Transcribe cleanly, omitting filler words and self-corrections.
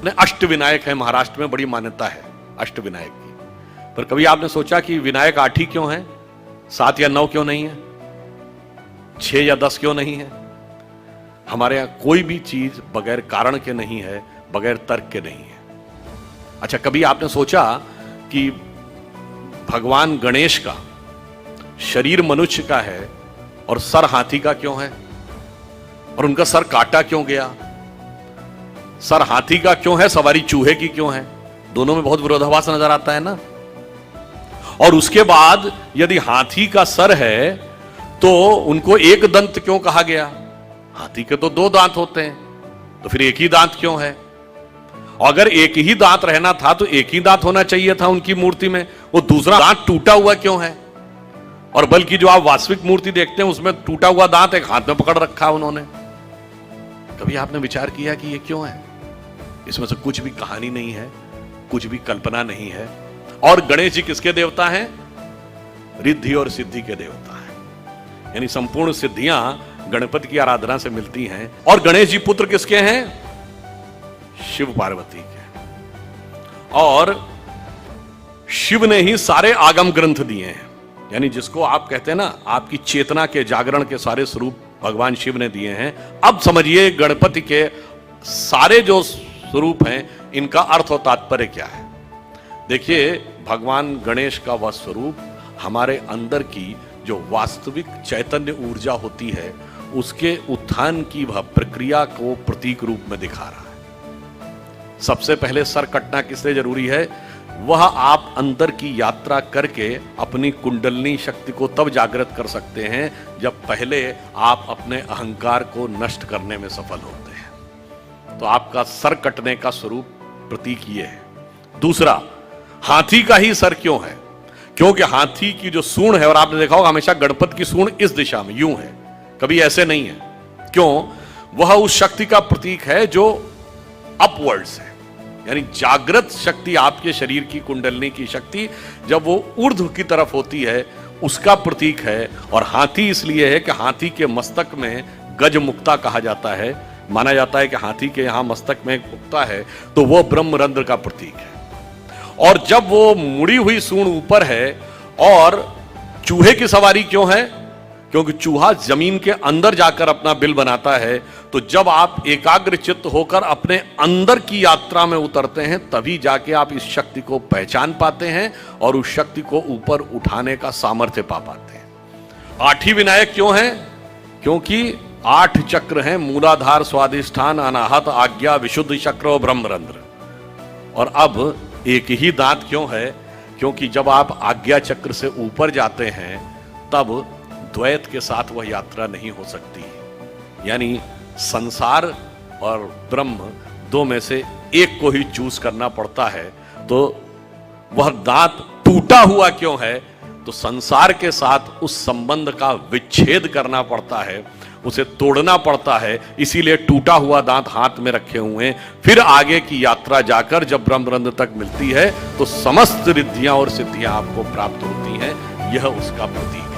अपने अष्ट विनायक हैं, महाराष्ट्र में बड़ी मान्यता है अष्ट विनायक की। पर कभी आपने सोचा कि विनायक 8 ही क्यों है, 7 या 9 क्यों नहीं है, 6 या 10 क्यों नहीं है? हमारे यहां कोई भी चीज बगैर कारण के नहीं है, बगैर तर्क के नहीं है। अच्छा, कभी आपने सोचा कि भगवान गणेश का शरीर मनुष्य का है और सर हाथी का क्यों है? और उनका सर काटा क्यों गया? सर हाथी का क्यों है, सवारी चूहे की क्यों है? दोनों में बहुत विरोधाभास नजर आता है ना। और उसके बाद यदि हाथी का सर है तो उनको एक दंत क्यों कहा गया? हाथी के तो 2 दांत होते हैं, तो फिर एक ही दांत क्यों है? और अगर एक ही दांत रहना था तो एक ही दांत होना चाहिए था उनकी मूर्ति में, वो दूसरा दांत टूटा हुआ क्यों है? और बल्कि जो आप वास्तविक मूर्ति देखते हैं उसमें टूटा हुआ दांत एक हाथ में पकड़ रखा उन्होंने। कभी आपने विचार किया कि ये क्यों है? इसमें से कुछ भी कहानी नहीं है, कुछ भी कल्पना नहीं है। और गणेश जी किसके देवता हैं? रिद्धि और सिद्धि के देवता हैं, यानी संपूर्ण सिद्धियां गणपति की आराधना से मिलती हैं। और गणेश जी पुत्र किसके हैं? शिव पार्वती के। और शिव ने ही सारे आगम ग्रंथ दिए हैं, यानी जिसको आप कहते हैं ना, आपकी चेतना के जागरण के सारे स्वरूप भगवान शिव ने दिए हैं। अब समझिए गणपति के सारे जो स्वरूप हैं इनका अर्थ और तात्पर्य क्या है। देखिए, भगवान गणेश का वह स्वरूप हमारे अंदर की जो वास्तविक चैतन्य ऊर्जा होती है उसके उत्थान की वह प्रक्रिया को प्रतीक रूप में दिखा रहा है। सबसे पहले सर कटना किस लिए जरूरी है? वह आप अंदर की यात्रा करके अपनी कुंडलनी शक्ति को तब जागृत कर सकते हैं जब पहले आप अपने अहंकार को नष्ट करने में सफल होते हैं। तो आपका सर कटने का स्वरूप प्रतीक ये है। दूसरा, हाथी का ही सर क्यों है? क्योंकि हाथी की जो सूंड है, और आपने देखा होगा हमेशा गणपति की सूंड इस दिशा में यूं है, कभी ऐसे नहीं है। क्यों? वह उस शक्ति का प्रतीक है जो अपवर्ड्स है, यानी जागृत शक्ति, आपके शरीर की कुंडलनी की शक्ति जब वो ऊर्ध्व की तरफ होती है उसका प्रतीक है। और हाथी इसलिए है कि हाथी के मस्तक में गज मुक्ता कहा जाता है। माना जाता है कि हाथी के यहां मस्तक में एक मुक्ता है तो वो ब्रह्मरंध्र का प्रतीक है। और जब वो मुड़ी हुई सूंड ऊपर है, और चूहे की सवारी क्यों है? क्योंकि चूहा जमीन के अंदर जाकर अपना बिल बनाता है। तो जब आप एकाग्र चित्त होकर अपने अंदर की यात्रा में उतरते हैं तभी जाके आप इस शक्ति को पहचान पाते हैं और उस शक्ति को ऊपर उठाने का सामर्थ्य पा पाते हैं। 8 ही विनायक क्यों हैं? क्योंकि 8 चक्र हैं, मूलाधार, स्वाधिष्ठान, अनाहत, आज्ञा, विशुद्ध चक्र और ब्रह्मरंध्र। और अब एक ही दांत क्यों है? क्योंकि जब आप आज्ञा चक्र से ऊपर जाते हैं तब द्वैत के साथ वह यात्रा नहीं हो सकती, यानी संसार और ब्रह्म 2 में से एक को ही चूज करना पड़ता है। तो वह दांत टूटा हुआ क्यों है? तो संसार के साथ उस संबंध का विच्छेद करना पड़ता है, उसे तोड़ना पड़ता है, इसीलिए टूटा हुआ दांत हाथ में रखे हुए हैं। फिर आगे की यात्रा जाकर जब ब्रह्मरंध्र तक मिलती है तो समस्त रिद्धियां और सिद्धियां आपको प्राप्त होती हैं। यह उसका प्रतीक है।